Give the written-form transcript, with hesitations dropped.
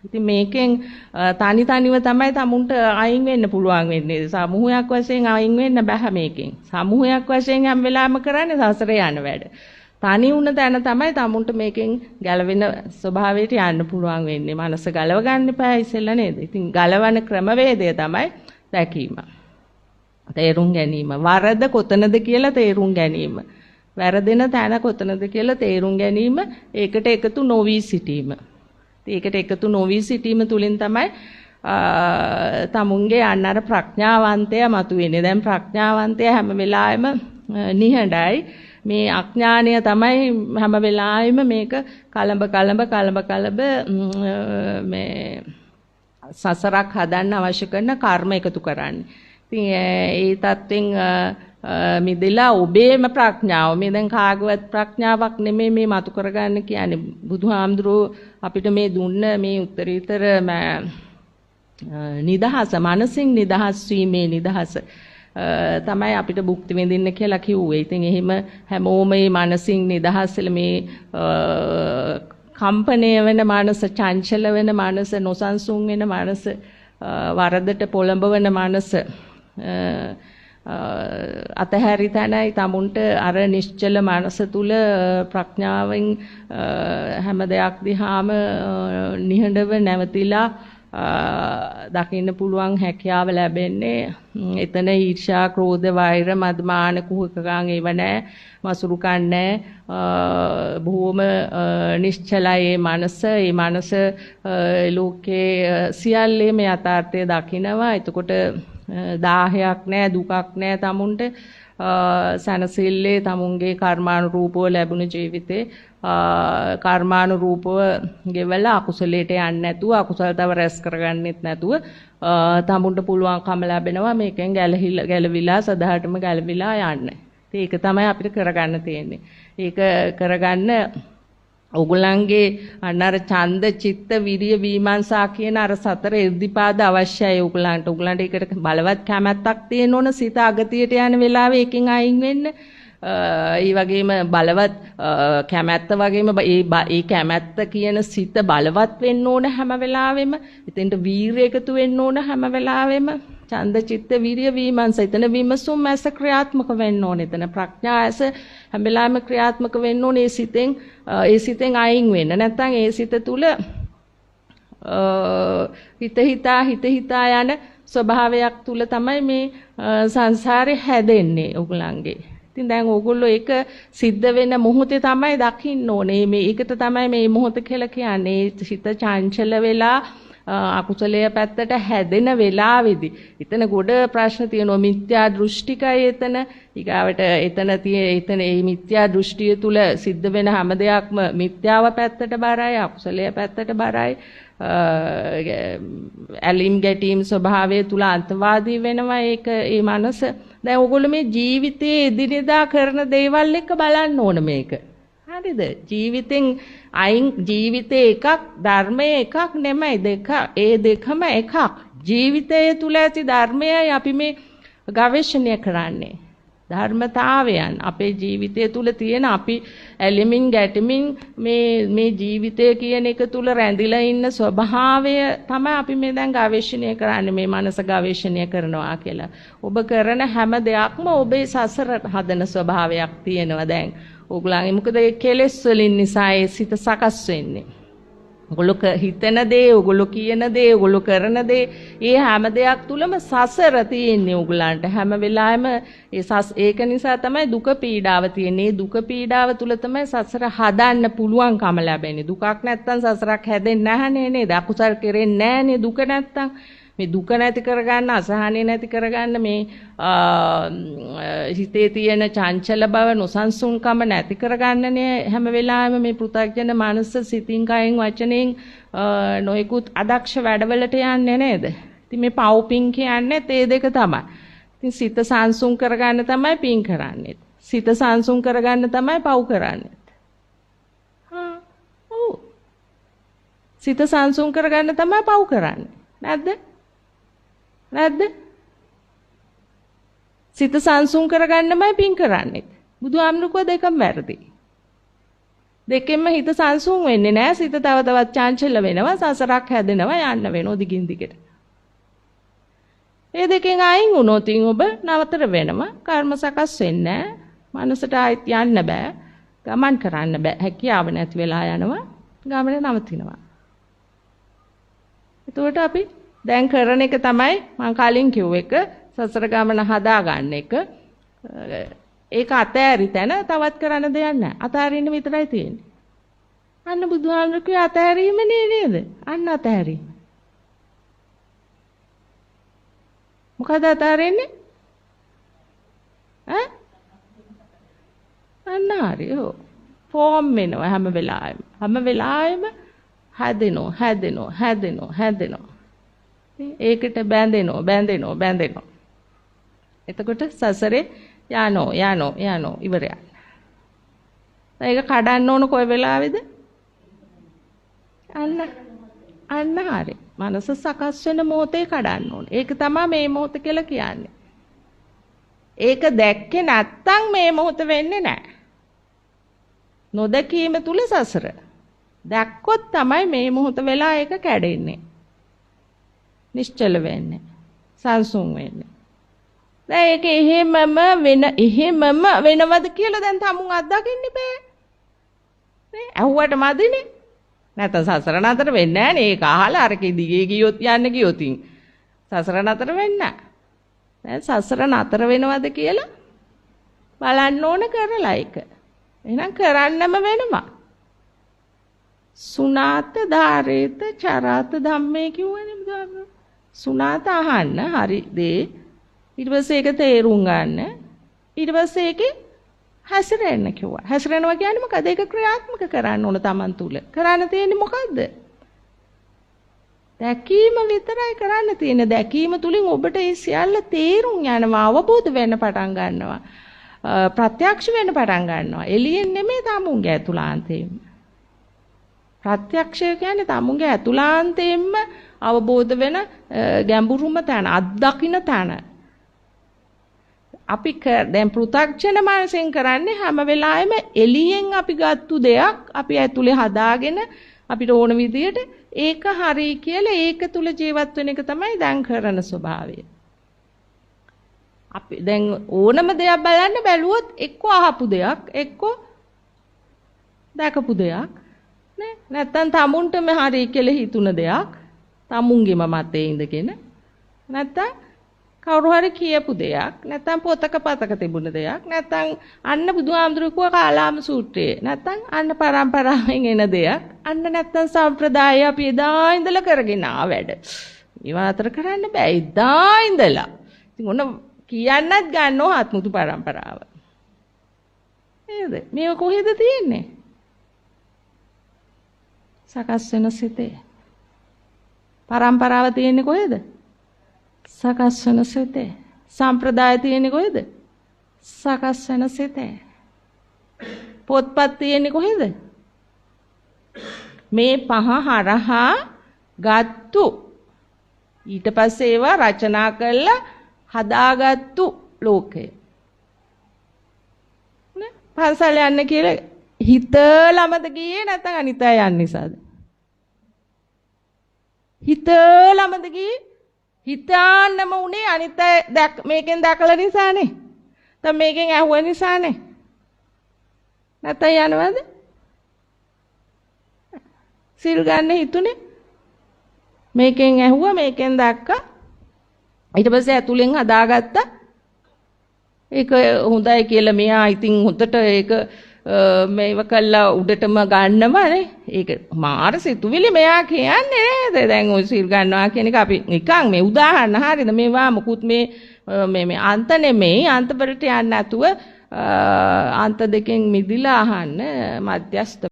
ඉතින් මේකෙන් තනි තනිව තමයි තමුන්ට අයින් වෙන්න පුළුවන් වෙන්නේ. සමූහයක් වශයෙන් අයින් වෙන්න බෑ මේකෙන්. සමූහයක් වශයෙන් හැම වෙලාවෙම කරන්නේ සසරේ යන වැඩ. තනි වුණ තැන තමයි තමුන්ට මේකෙන් ගැලවෙන ස්වභාවයට යන්න පුළුවන් වෙන්නේ. මනස ගලව ගන්න එපා ඉස්සෙල්ලා නේද? ඉතින් ගලවන ක්‍රමවේදය තමයි දැකීම. තේරුම් ගැනීම. වරද කොතනද කියලා තේරුම් ගැනීම. වැරදෙන තැන කොතනද කියලා තේරුම් ගැනීම. ඒකට එකතු නොවි සිටීම. ඒකට එකතු නොවි සිටීම තුලින් තමයි තමුන්ගේ අන්නර ප්‍රඥාවන්තය මතුවෙන්නේ. දැන් ප්‍රඥාවන්තය හැම වෙලාවෙම නිහඬයි. මේ අඥානය තමයි හැම වෙලාවෙම මේක කලඹ මේ සසරක් හදන්න අවශ්‍ය කරන කර්ම එකතු කරන්නේ. ඉතින් ඒ தත්වෙන් මිදලා ඔබේම ප්‍රඥාව මේ දැන් කාගවත් ප්‍රඥාවක් නෙමෙයි මේ මතු කරගන්න කියන්නේ. බුදුහාමුදුරුවෝ අපිට මේ දුන්න මේ උත්තරීතර නිදහස, මනසින් නිදහස් වීමේ නිදහස තමයි අපිට භුක්ති විඳින්න කියලා කිව්වේ. ඉතින් එහෙම හැමෝම මේ මනසින් නිදහස් මේ කම්පණය වෙන මනස, චංචල වෙන මනස, නොසන්සුන් වෙන මනස, වරදට පොළඹවන මනස අතහැරි තැනයි තමුන්ට අර නිශ්චල මනස තුල ප්‍රඥාවෙන් හැම දෙයක් දිහාම නිහඬව නැවතිලා දකින්න පුළුවන් හැකියාව ලැබෙන්නේ. එතන ඊර්ෂ්‍යා, ක්‍රෝධ, වෛර, මදමාන, කුහකකම් ඒව නැහැ. මසුරුකම් නැහැ. බොහොම නිශ්චලයි මේ මනස ලෝකේ සියල්ලේම යථාර්ථය දකිනවා. එතකොට දාහයක් නැහැ, දුකක් නැහැ තමුන්ට. සනසිල්ලේ තමුන්ගේ කර්මානුරූපව ලැබුණ ජීවිතේ කර්මානුරූපව ගෙවලා අකුසලයට යන්නේ නැතුව, අකුසල තව රැස් කරගන්නෙත් නැතුව තමුන්ට පුළුවන්කම ලැබෙනවා මේකෙන් ගැලවිලා සදාටම ගැලවිලා යන්න. ඒක තමයි අපිට කරගන්න තියෙන්නේ. ඒක කරගන්න ඔගොල්ලන්ගේ අන්නර ඡන්ද, චිත්ත, විරිය, විමර්ශා කියන අර සතර ඉර්ධිපාද අවශ්‍යයි ඔගොල්ලන්ට. ඔගොල්ලන්ට ඒකට බලවත් කැමැත්තක් තියෙන්න ඕන. සිත අගතියට යන වෙලාවේ එකෙන් අයින් වෙන්න. ඒ වගේම බලවත් කැමැත්ත වගේම ඒ කැමැත්ත කියන සිත බලවත් වෙන්න ඕන හැම වෙලාවෙම. එතෙන්ට වීරිය එකතු වෙන්න ඕන හැම වෙලාවෙම. ඡන්ද, චිත්ත, විරිය, විමර්ශා. එතන විමසුම් ඇස ක්‍රියාත්මක වෙන්න ඕන. එතන ප්‍රඥා ඇස හැම වෙලාවෙම ක්‍රියාත්මක වෙන්න ඕනේ. ඒ සිතෙන් අයින් වෙන්න. නැත්නම් ඒ සිත තුල හිත හිතා යන ස්වභාවයක් තුල තමයි මේ සංසාරේ හැදෙන්නේ ඔයගලන්ගේ. ඉතින් දැන් ඕගොල්ලෝ ඒක සිද්ධ වෙන මොහොතේ තමයි දකින්න ඕනේ. මේකට තමයි මේ මොහොත කියලා කියන්නේ. සිත චංචල වෙලා අකුසලයේ පැත්තට හැදෙන වෙලාවේදී එතන ගොඩ ප්‍රශ්න තියෙනවා. මිත්‍යා දෘෂ්ටිකයි එතන. ඊගාවට එතන මේ මිත්‍යා දෘෂ්ටිය තුල සිද්ධ වෙන හැම දෙයක්ම මිත්‍යාව පැත්තට බරයි, අකුසලයේ පැත්තට බරයි. ඇලීම් ගැටීම් ස්වභාවය තුල අන්තවාදී වෙනවා. ඒ මනස දැන් ඕගොල්ලෝ මේ ජීවිතයේ එදිනෙදා කරන දේවල් එක්ක බලන්න ඕන මේක. හරිද? ජීවිතේ එකක්, ධර්මයේ එකක් නෙමෙයි දෙක. ඒ දෙකම එකක්. ජීවිතය තුල ඇති ධර්මයයි අපි මේ ගවේෂණය කරන්නේ. ධර්මතාවයන් අපේ ජීවිතය තුල තියෙන අපි ඇලෙමින් ගැටෙමින් මේ ජීවිතය කියන එක තුල රැඳිලා ඉන්න ස්වභාවය තමයි අපි මේ දැන් ගවේෂණය කරන්නේ. මේ මනස ගවේෂණය කරනවා කියලා. ඔබ කරන හැම දෙයක්ම ඔබේ සසර හදන ස්වභාවයක් තියෙනවා දැන්. ඕගොල්ලන්ගේ මොකද ඒ කෙලෙස් වලින් නිසා ඒ සිත සකස් වෙන්නේ. ඔගොල්ලෝ හිතන දේ, ඔගොල්ලෝ කියන දේ, ඔගොල්ලෝ කරන දේ, ඒ හැම දෙයක් තුලම සසර තියෙන්නේ ඔයගලන්ට. හැම වෙලාවෙම ඒක නිසා තමයි දුක පීඩාව තියෙන්නේ. දුක පීඩාව තුල තමයි සසර හදන්න පුළුවන්කම ලැබෙන්නේ. දුකක් නැත්තම් සසරක් හැදෙන්නේ නැහනේ නේද? අකුසල් කෙරෙන්නේ නැහනේ දුක නැත්තම්. මේ දුක නැති කරගන්න, අසහනෙ නැති කරගන්න, මේ හිතේ තියෙන චංචල බව, නොසන්සුන්කම නැති කරගන්නනේ හැම වෙලාවෙම මේ පෘථග්ජන මනස සිතින්, කයෙන්, වචනෙන් නොයෙකුත් අදක්ෂ වැඩවලට යන්නේ නේද? ඉතින් මේ පව්පින් කියන්නේ ඒ දෙක තමයි. ඉතින් සිත සංසුන් කරගන්න තමයි පින් කරන්නේ. සිත සංසුන් කරගන්න තමයි පව් කරන්නේ. ඔව්. සිත සංසුන් කරගන්න තමයි පව් කරන්නේ. නැද්ද? නැද්ද? සිත සංසුන් කරගන්නමයි පින් කරන්නේ. බුදුහාමුදුරුවෝ දෙකම වැරදි. දෙකෙන්ම හිත සංසුන් වෙන්නේ නැහැ. සිත තව තවත් චංචල වෙනවා. සසරක් හැදෙනවා යන්න වෙනවා දිගින් දිගට. මේ දෙකෙන් අයින් වුණොත් ඔබ නවතර වෙනවා. කර්ම සකස් වෙන්නේ නැහැ. මනසට ආයෙත් යන්න බෑ. ගමන් කරන්න බෑ. හැකියාව නැති වෙලා යනවා. ගමන නවතිනවා. එතකොට අපි දැන් කරන එක තමයි මම කලින් කිව්ව එක සසර ගමන හදා ගන්න එක. ඒක අතෑරි තැන තවත් කරන්න දෙයක් නැහැ. අතාරින්න විතරයි තියෙන්නේ. අන්න බුදුහාමුදුරුවෝ කිව්ව අතෑරීම නේද? අන්න අතෑරීම. මොකද අතාරින්නේ? ඈ? අන්න හරි. ඔව්. ෆෝම් වෙනවා හැම වෙලාවෙම. හැම වෙලාවෙම හැදෙනවා. ඒකට බැඳෙනවා. එතකොට සසරේ යano ඉවරයක්. ඒක කඩන්න ඕන කොයි වෙලාවේද? අන්න හරි. මනස සකස් වෙන මොහොතේ කඩන්න ඕන. ඒක තමයි මේ මොහොත කියලා කියන්නේ. ඒක දැක්කේ නැත්තම් මේ මොහොත වෙන්නේ නැහැ. නොදැකීම තුල සසර. දැක්කොත් තමයි මේ මොහොත වෙලා ඒක කැඩෙන්නේ. නිශ්චල වෙන්නේ. සංසුන් වෙන්නේ. දැන් ඒක එහෙමම වෙනවද කියලා දැන් තමුන් අත්දකින්න බෑ. නේ? ඇහුවට මදිනේ. නැත්නම් සසර නතර වෙන්නේ නැහැ නේ. ඒක අහලා අර දිගේ ගියොත් යන්න ගියොත් සසර නතර වෙන්නේ නැහැ. දැන් සසර නතර වෙනවද කියලා බලන්න ඕන කරලා ඒක. එහෙනම් කරන්නම වෙනවා. සුනාත ධාරේත චරාත ධම්මේ කියවනේ බුදුහාමුදුරුවෝ. සුනාත අහන්න හරි දේ. ඊට පස්සේ ඒක තේරුම් ගන්න. ඊට පස්සේ ඒකේ හැසිරෙන්න කිව්වා. හැසිරෙනවා කියන්නේ මොකද? ඒක ක්‍රියාත්මක කරන්න ඕන Taman තුල. කරන්න තියෙන්නේ මොකද්ද? දැකීම විතරයි කරන්න තියෙන්නේ. දැකීම තුලින් ඔබට ඒ සියල්ල තේරුම් යනවා, අවබෝධ වෙන්න පටන් ගන්නවා. ප්‍රත්‍යක්ෂ වෙන්න පටන් ගන්නවා. එළියෙන් නෙමෙයි තමුන්ගේ ඇතුළාන්තයෙන්ම. ප්‍රත්‍යක්ෂය කියන්නේ තමුන්ගේ ඇතුළාන්තයෙන්ම අවබෝධ වෙන ගැඹුරුම තැන, අත්දකින්න තැන. අපි දැන් පෘථග්ජන මානසෙන් කරන්නේ හැම වෙලාවෙම එළියෙන් අපි ගත්තු දෙයක් අපි ඇතුලේ හදාගෙන අපිට ඕන විදියට ඒක හරි කියලා ඒක තුල ජීවත් වෙන එක තමයි දැන් කරන ස්වභාවය. අපි දැන් ඕනම දෙයක් බලන්න බැලුවොත් එක්ක අහපු දෙයක් එක්ක දැකපු දෙයක් නේ නැත්තම් තමුන්ටම හරි කියලා හිතුන දෙයක් තමුන්ගේම මතේ ඉඳගෙන නැත්තම් කවුරු හරි කියපු දෙයක් නැත්තම් පොතක පතක තිබුණ දෙයක් නැත්තම් අන්න බුදුහාමුදුරුවෝ කිව්ව කාලාම සූත්‍රයේ නැත්තම් අන්න පරම්පරාවෙන් එන දෙයක් අන්න නැත්තම් සම්ප්‍රදාය අපි එදා ඉඳලා කරගෙන ආ වැඩ. ඒවා අතර කරන්න බෑ එදා ඉඳලා. ඉතින් ඔන්න කියන්නත් ගන්නව ආත්මුතු පරම්පරාව. නේද? මේක කොහෙද තියෙන්නේ? සකස් වෙන සිතේ. පරම්පරාව තියෙන්නේ කොහෙද? සකස් වෙන සිතේ. සම්ප්‍රදාය තියෙන්නේ කොහෙද? සකස් වෙන සිතේ. පොත්පත් තියෙන්නේ කොහෙද? මේ පහ හරහා ගත්තු ඊට පස්සේ ඒවා රචනා කරලා හදාගත්තු ලෝකය. නේ? පන්සල් යන්න කියලා හිතලමද ගියේ නැත්නම් අනිත් අය යන්න නිසාද? හිතලමද ගියේ? හිතාන්නම උනේ අනිත් අය මේකෙන් දැකලා නිසානේ. දැන් මේකෙන් ඇහුව නිසානේ. නැත්නම් යනවද? සිල් ගන්න හිතුනේ. මේකෙන් ඇහුවා මේකෙන් දැක්කා. ඊට පස්සේ ඇතුලෙන් හදාගත්තා. ඒක හොඳයි කියලා මෙයා ඉතින් හොඳට ඒක මේව කළා උඩටම ගන්නවනේ. ඒක මාර සිතුවිලි මෙයා කියන්නේ නේද? දැන් ඔය සිල් ගන්නවා කියන එක අපි නිකන් මේ උදාහරණ හරියද මේවා මොකුත් මේ අන්ත නෙමෙයි අන්ත වලට යන්නේ නැතුව අන්ත දෙකෙන් මිදිලා අහන්න මධ්‍යස්ථ